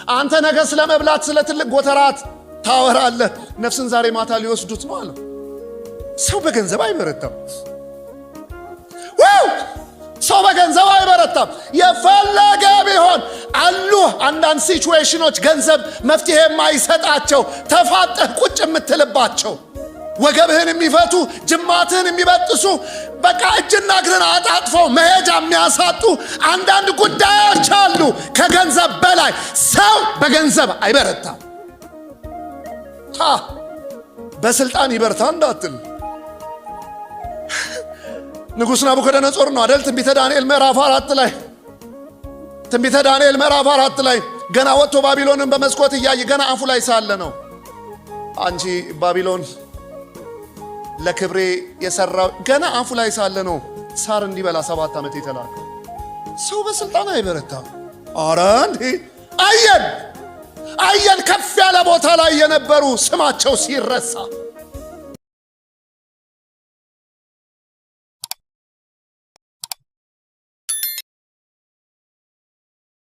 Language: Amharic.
አንተ ነገ ስለመብላት ስለ ትልቅ ጎተራት ታወራለህ፣ ነፍስን ዛሬ ማታ ሊወስዱት ነው አለ። ሰው በገንዘብ አይበረታም። ሰው በገንዘብ አይበረታም። የፈለገ ቢሆን አሉ አንዳንድ ሲቹዌሽኖች ገንዘብ መፍትሄ የማይሰጣቸው ተፋጠህ ቁጭ የምትልባቸው ወገብህን የሚፈቱ ጅማትህን የሚበጥሱ በቃ እጅና እግርን አጣጥፈው መሄጃ የሚያሳጡ አንዳንድ ጉዳዮች አሉ። ከገንዘብ በላይ ሰው በገንዘብ አይበረታም። በስልጣን ይበርታ እንዳትል። ንጉሥ ናቡከደነጾር ነው አይደል? ትንቢተ ዳንኤል ምዕራፍ 4 ላይ ትንቢተ ዳንኤል ምዕራፍ 4 ላይ ገና ወጥቶ ባቢሎንን በመስኮት እያየ ገና አፉ ላይ ሳለ ነው አንቺ ባቢሎን ለክብሬ የሰራው ገና አፉ ላይ ሳለ ነው ሳር እንዲበላ 7 ዓመት የተላከው። ሰው በስልጣን አይበረታም። ኧረ እንዴ አየን ከፍ ያለ ቦታ ላይ የነበሩ ስማቸው ሲረሳ